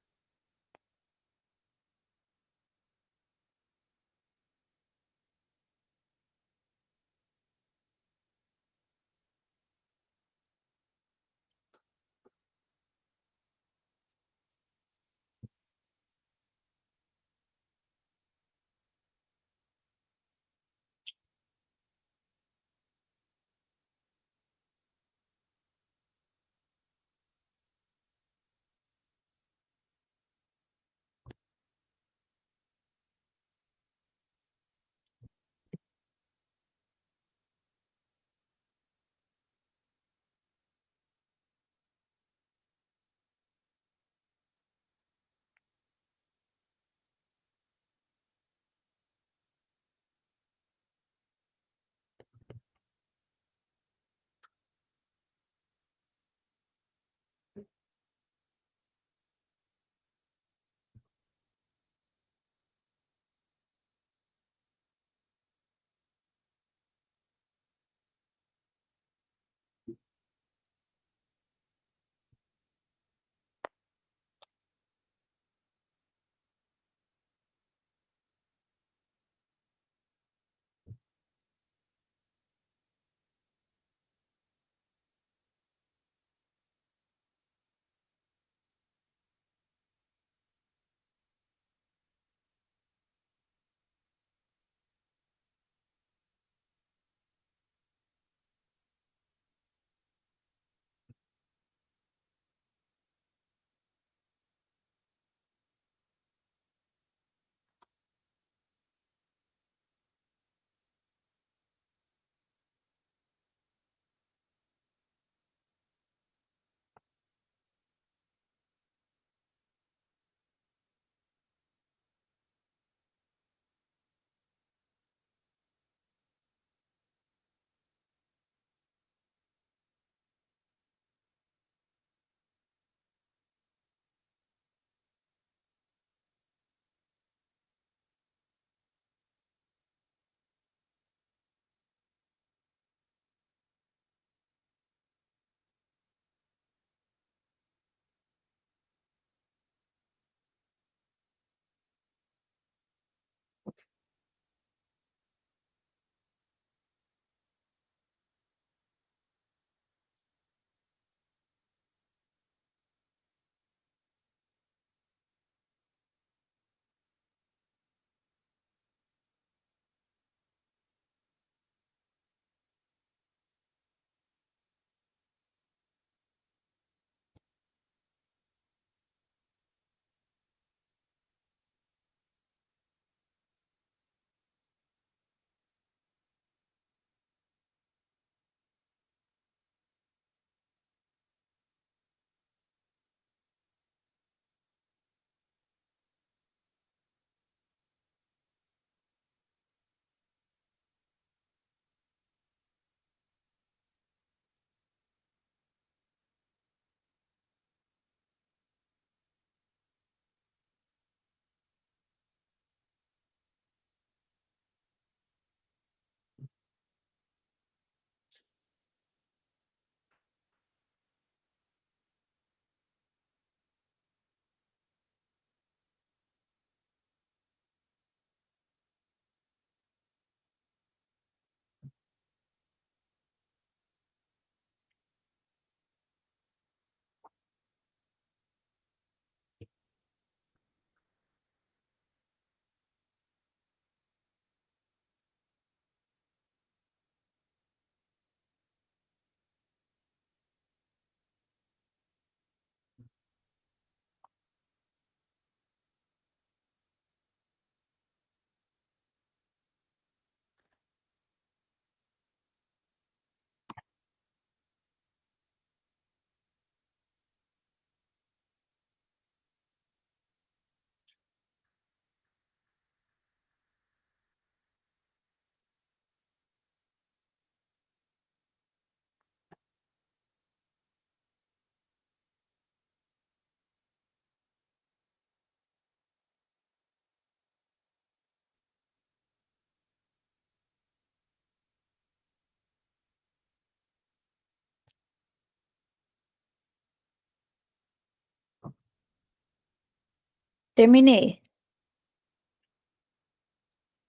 Terminei.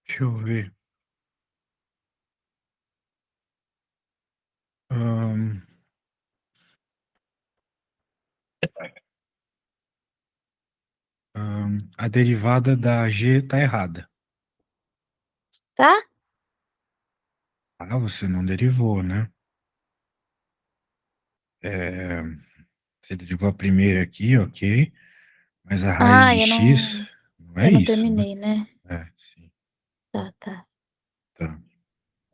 Deixa eu ver. Ahn, a derivada da G tá errada. Tá? Ah, você não derivou, né? É, você derivou a primeira aqui, ok. Mas a raiz Ah, de x não é eu não isso, né? terminei, né? É, sim. Tá, tá. Tá.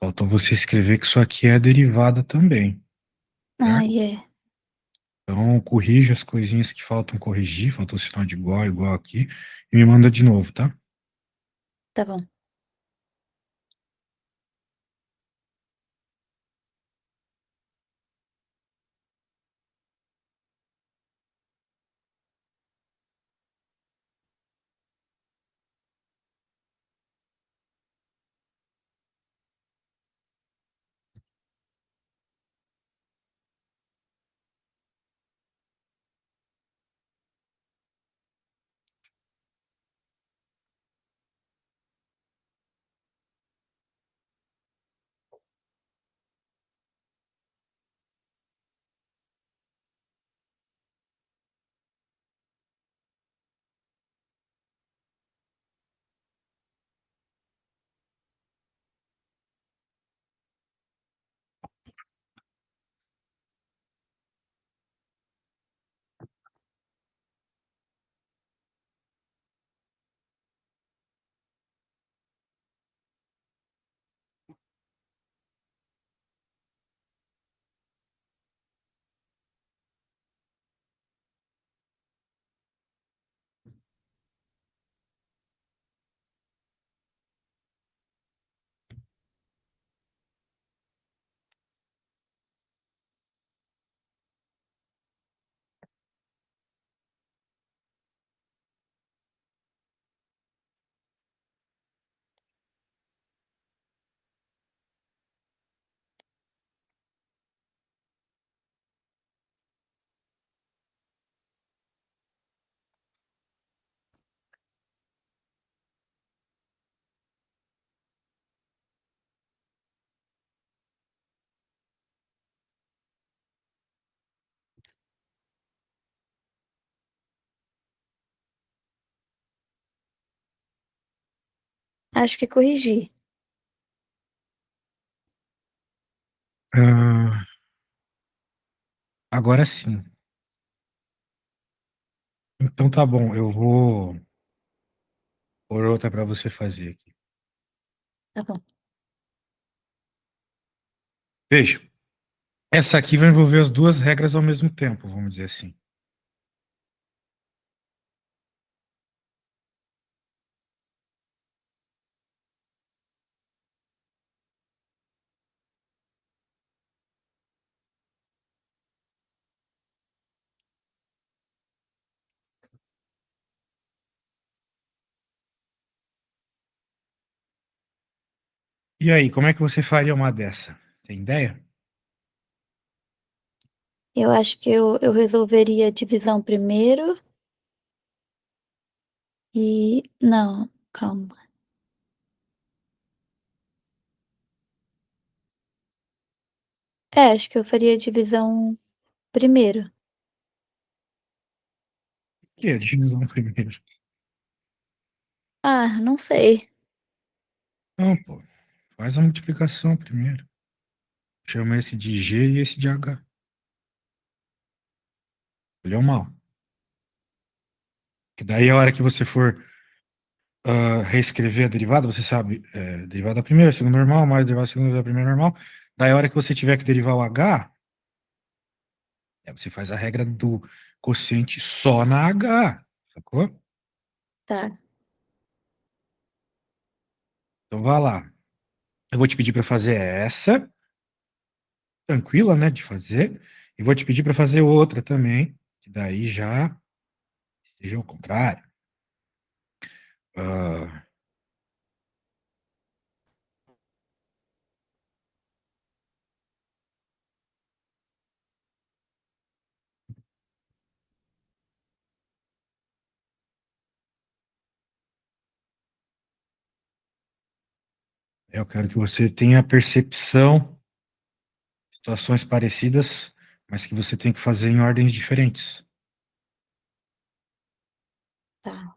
Faltou você escrever que isso aqui é derivada também, certo? Ai, é. Então, corrija as coisinhas que faltam corrigir, faltou o sinal de igual, igual aqui, e me manda de novo, tá? Tá bom. Acho que corrigi. Ah, agora sim. Então tá bom, eu vou pôr outra para você fazer aqui. Tá bom. Veja, essa aqui vai envolver as duas regras ao mesmo tempo, vamos dizer assim. E aí, como é que você faria uma dessa? Tem ideia? Eu acho que eu resolveria a divisão primeiro e. Não, calma. É, acho que eu faria a divisão primeiro. O que é divisão primeiro? Ah, não sei. Não, pô, faz a multiplicação primeiro. Chama esse de G e esse de H. Olhou mal. Que daí a hora que você for reescrever a derivada, você sabe, derivada da primeira, segunda normal, mais derivada da segunda da primeira normal. Daí a hora que você tiver que derivar o H, você faz a regra do quociente só na H, sacou? Tá. Então vá lá. Eu vou te pedir para fazer essa, tranquila, né, de fazer, e vou te pedir para fazer outra também, que daí já seja o contrário. Ah, Eu quero que você tenha a percepção, situações parecidas, mas que você tem que fazer em ordens diferentes. Tá.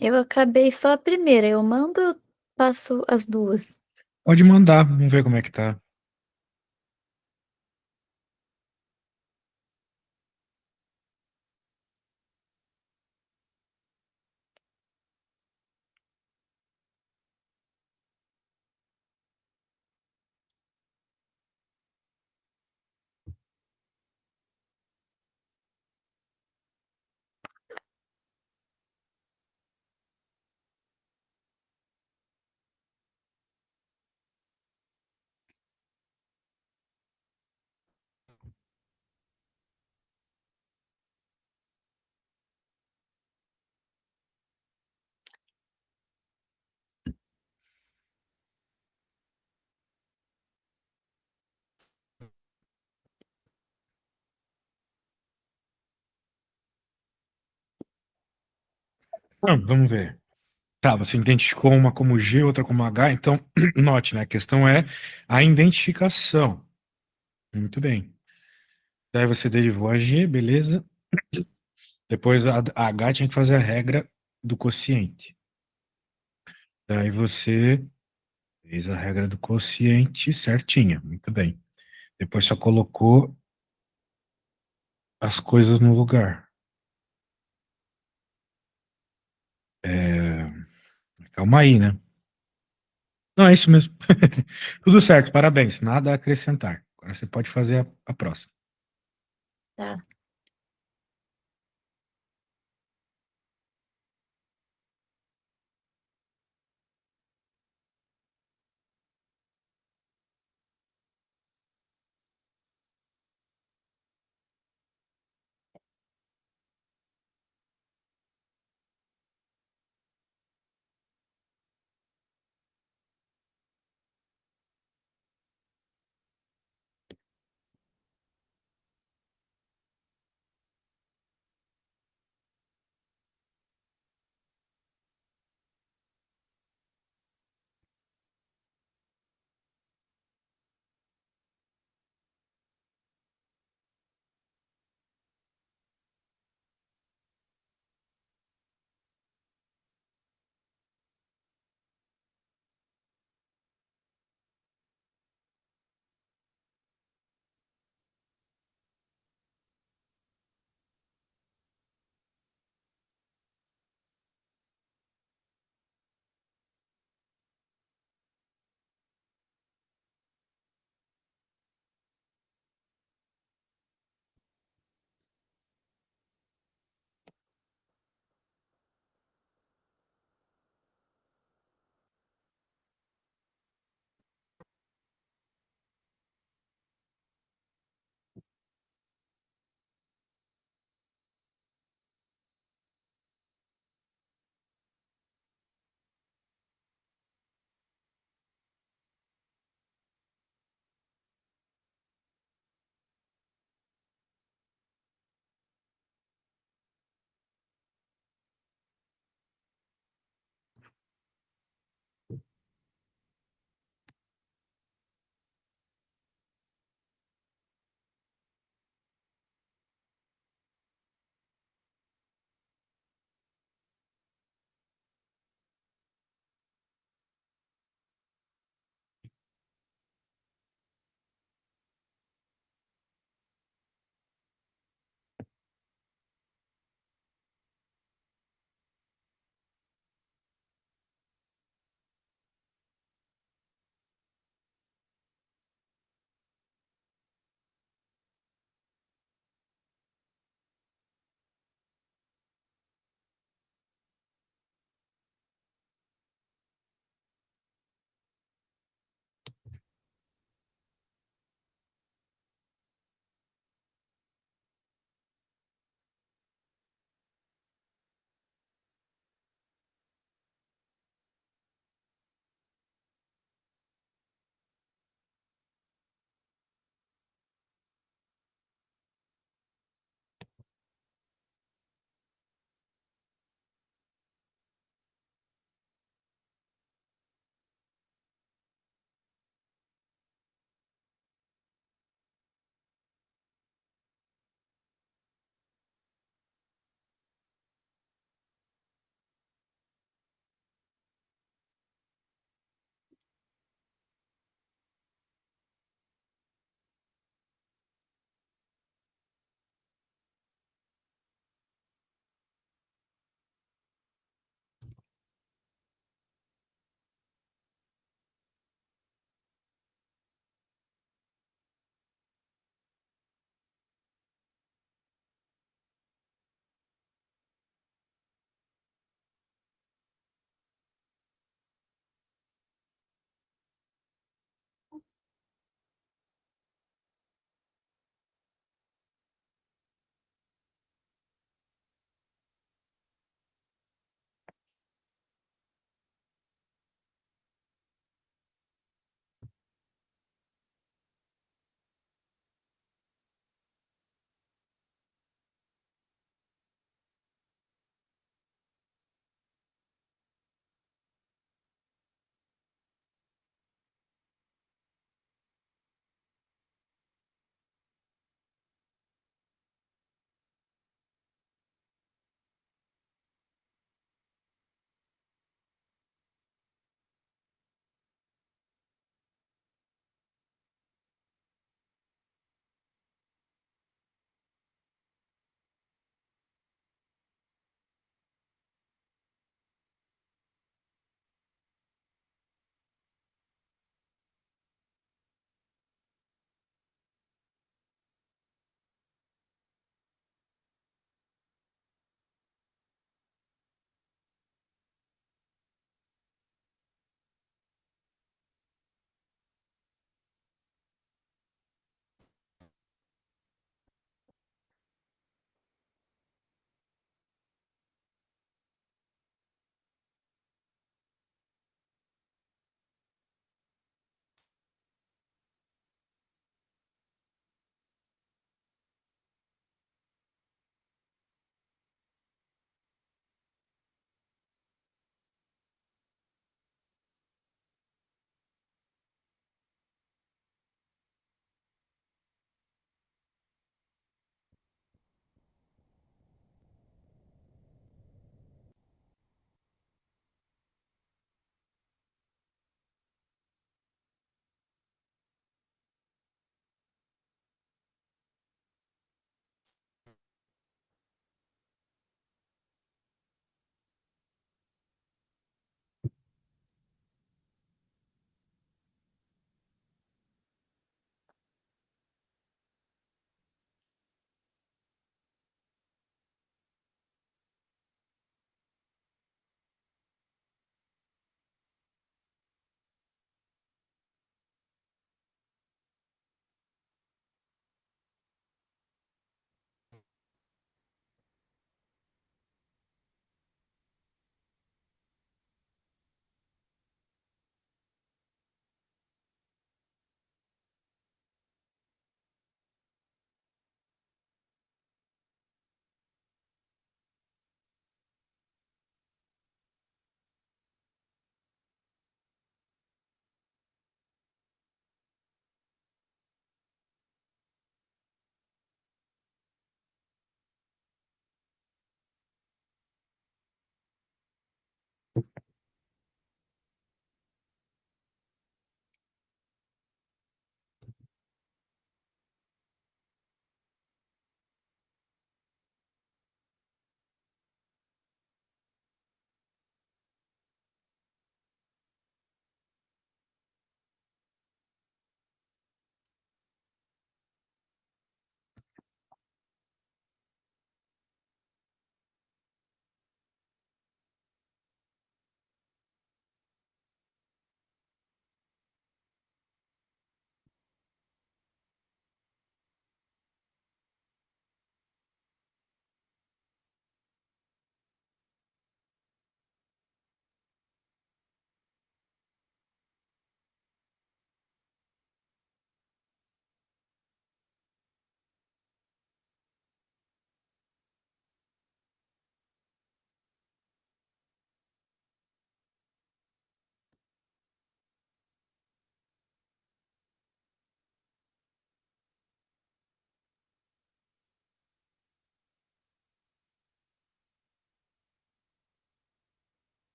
Eu acabei só a primeira. Eu mando, eu faço as duas. Pode mandar, vamos ver como é que tá. Vamos ver. Tá, você identificou uma como G, outra como H, então note, né? A questão é a identificação. Muito bem. Daí você derivou a G, beleza? Depois a H tinha que fazer a regra do quociente. Daí você fez a regra do quociente certinha, muito bem. Depois só colocou as coisas no lugar. É, calma aí, né? Não, é isso mesmo. Tudo certo, parabéns. Nada a acrescentar. Agora você pode fazer a próxima. Tá.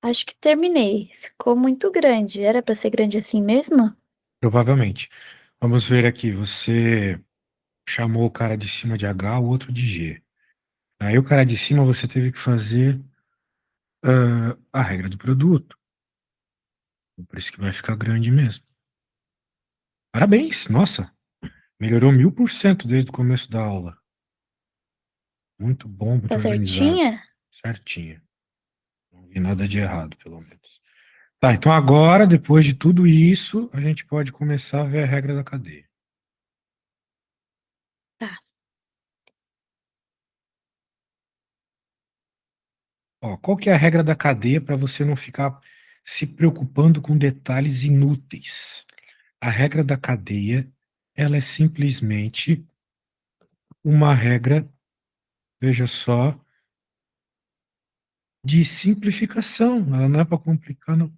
Acho que terminei. Ficou muito grande. Era pra ser grande assim mesmo? Provavelmente. Vamos ver aqui. Você chamou o cara de cima de H, o outro de G. Aí o cara de cima você teve que fazer a regra do produto. Por isso que vai ficar grande mesmo. Parabéns, nossa. Melhorou 1000% desde o começo da aula. Muito bom, muito Tá organizado. certinha? Certinho. Não vi nada de errado, pelo menos. Tá, então agora, depois de tudo isso, a gente pode começar a ver a regra da cadeia. Tá. Ó, qual que é a regra da cadeia para você não ficar se preocupando com detalhes inúteis? A regra da cadeia, ela é simplesmente uma regra, veja só, de simplificação. Ela não é para complicar, não.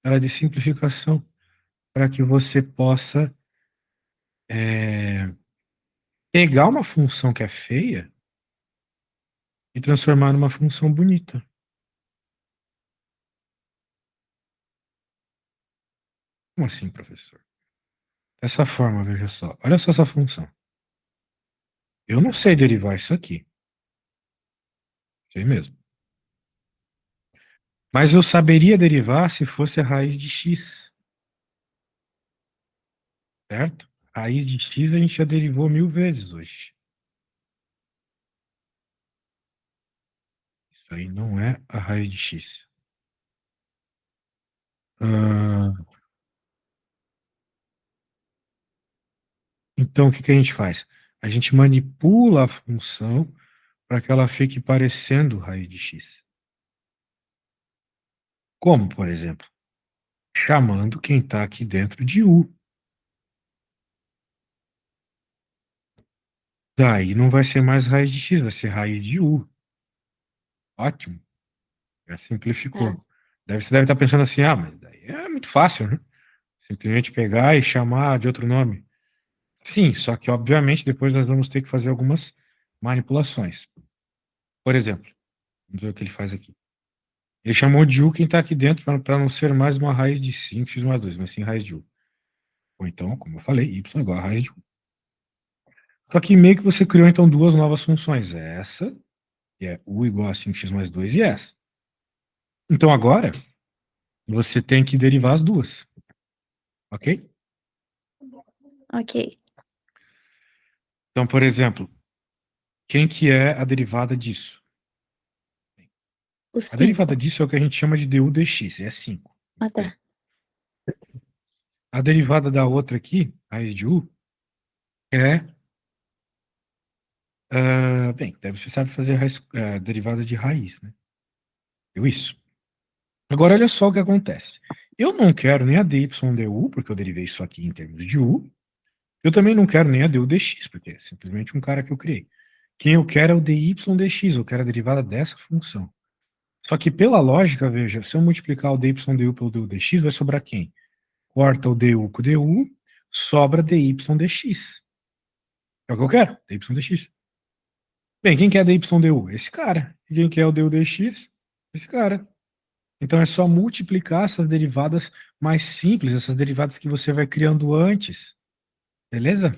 Ela é de simplificação para que você possa pegar uma função que é feia e transformar numa função bonita. Como assim, professor? Dessa forma, veja só. Olha só essa função. Eu não sei derivar isso aqui. Sei mesmo. Mas eu saberia derivar se fosse a raiz de x. Certo? Raiz de x a gente já derivou 1000 vezes hoje. Isso aí não é a raiz de x. Ah, então, o que que a gente faz? A gente manipula a função para que ela fique parecendo raiz de x. Como, por exemplo? Chamando quem está aqui dentro de u. Daí não vai ser mais raiz de x, vai ser raiz de u. Ótimo. Já Tá. simplificou. Você deve estar pensando assim, mas daí é muito fácil, né? Simplesmente pegar e chamar de outro nome. Sim, só que obviamente depois nós vamos ter que fazer algumas manipulações. Por exemplo, vamos ver o que ele faz aqui. Ele chamou de u quem está aqui dentro para não ser mais uma raiz de 5x mais 2, mas sim raiz de u. Ou então, como eu falei, y igual a raiz de u. Só que meio que você criou então duas novas funções. Essa, que é u igual a 5x mais 2, e essa. Então agora, você tem que derivar as duas. Ok? Ok. Então, por exemplo, quem que é a derivada disso? O A derivada 5. disso é o que a gente chama de du dx, é 5. Ah, Bem, tá. a derivada da outra aqui, raiz de u, é... bem, deve você sabe fazer derivada de raiz, né? Deu isso. Agora, olha só o que acontece. Eu não quero nem a dy du, porque eu derivei isso aqui em termos de u. Eu também não quero nem a du dx, porque é simplesmente um cara que eu criei. Quem eu quero é o dy dx, eu quero a derivada dessa função. Só que pela lógica, veja, se eu multiplicar o dy du pelo du dx, vai sobrar quem? Corta o du com o du, sobra dy dx. É o que eu quero, dy dx. Bem, quem quer dy du? Esse cara. E quem quer o du dx? Esse cara. Então é só multiplicar essas derivadas mais simples, essas derivadas que você vai criando antes. Beleza?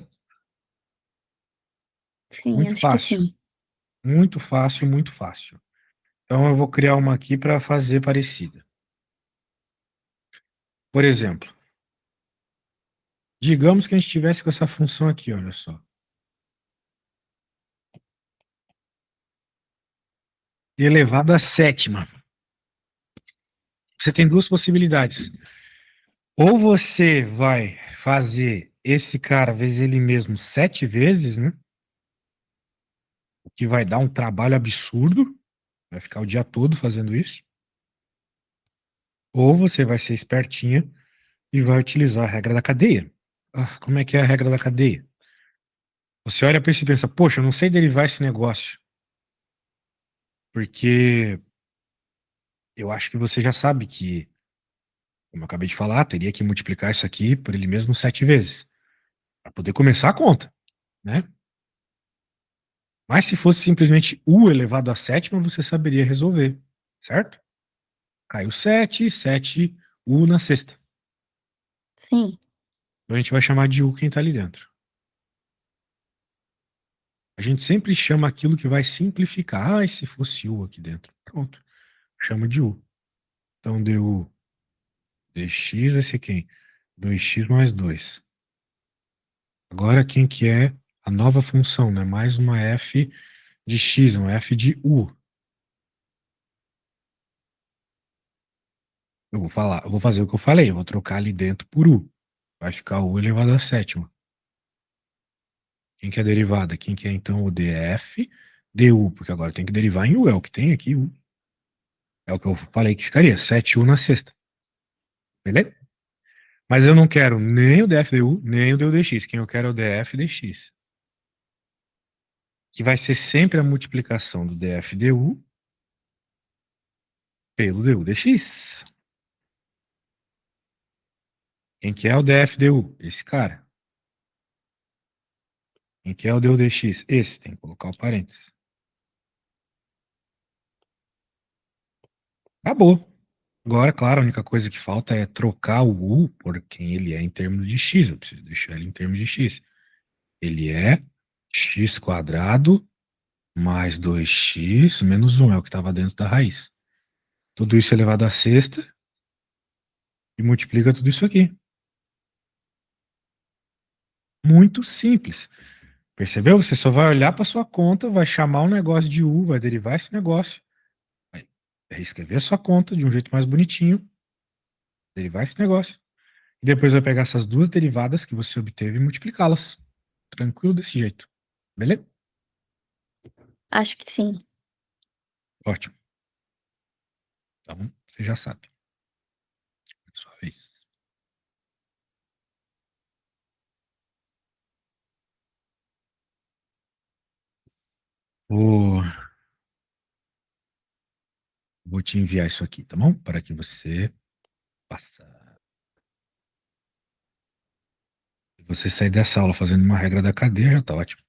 Sim, Muito acho que fácil. sim. Muito fácil, muito fácil. Então eu vou criar uma aqui para fazer parecida. Por exemplo, digamos que a gente tivesse com essa função aqui, olha só. Elevado à sétima. Você tem duas possibilidades. Ou você vai fazer esse cara vezes ele mesmo 7 vezes, né? O que vai dar um trabalho absurdo. Vai ficar o dia todo fazendo isso. Ou você vai ser espertinha e vai utilizar a regra da cadeia. Como é que é a regra da cadeia? Você olha para isso e pensa, poxa, eu não sei derivar esse negócio. Porque eu acho que você já sabe que, como eu acabei de falar, teria que multiplicar isso aqui por ele mesmo 7 vezes. Para poder começar a conta, né? Mas se fosse simplesmente u elevado à sétima, você saberia resolver, certo? Caiu 7, 7 U na sexta. Sim. Então a gente vai chamar de U quem tá ali dentro. A gente sempre chama aquilo que vai simplificar. Ah, e se fosse U aqui dentro? Pronto. Chama de U. Então deu dx vai ser quem? 2x mais 2. Agora quem que é a nova função, né? Mais uma f de x, uma f de u. Eu vou fazer o que eu falei, eu vou trocar ali dentro por u. Vai ficar u elevado à sétima. Quem que é a derivada? Quem que é então o df du? Porque agora tem que derivar em u, é o que tem aqui, u. É o que eu falei que ficaria, 7u na sexta. Beleza? Mas eu não quero nem o df du, nem o du dx. Quem eu quero é o df dx. Que vai ser sempre a multiplicação do df du pelo du dx. Quem que é o df du? Esse cara. Quem que é o du dx? Esse, tem que colocar o parênteses. Acabou. Agora, claro, a única coisa que falta é trocar o u por quem ele é em termos de x. Eu preciso deixar ele em termos de x. Ele é x quadrado mais 2x menos 1, é o que estava dentro da raiz. Tudo isso elevado à sexta e multiplica tudo isso aqui. Muito simples. Percebeu? Você só vai olhar para sua conta, vai chamar um negócio de u, vai derivar esse negócio, vai reescrever a sua conta de um jeito mais bonitinho, derivar esse negócio. E depois vai pegar essas duas derivadas que você obteve e multiplicá-las. Tranquilo desse jeito. Beleza? Acho que sim. Ótimo. Então, você já sabe. É sua vez. Vou, vou te enviar isso aqui, tá bom? Para que você faça. Se você sair dessa aula fazendo uma regra da cadeia, já tá ótimo.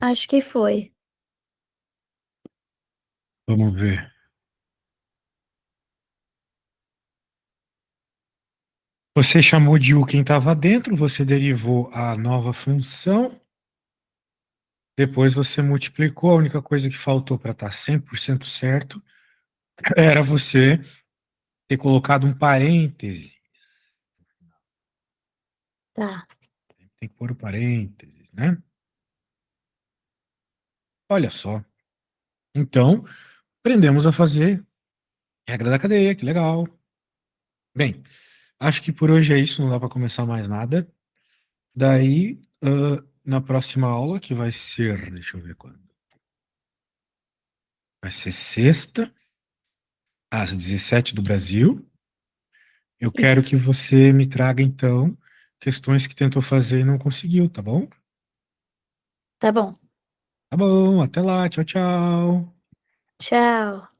Acho que foi. Vamos ver. Você chamou de U quem estava dentro, você derivou a nova função, depois você multiplicou, a única coisa que faltou para estar 100% certo era você ter colocado um parêntese. Tá. Tem que pôr o parênteses, né? Olha só. Então, aprendemos a fazer regra da cadeia, que legal. Bem, acho que por hoje é isso, não dá para começar mais nada. Daí, na próxima aula, que vai ser, deixa eu ver quando. Vai ser sexta, às 17 do Brasil. Eu quero Isso. que você me traga, então, questões que tentou fazer e não conseguiu, tá bom? Tá bom. Tá bom, até lá, tchau, tchau. Tchau.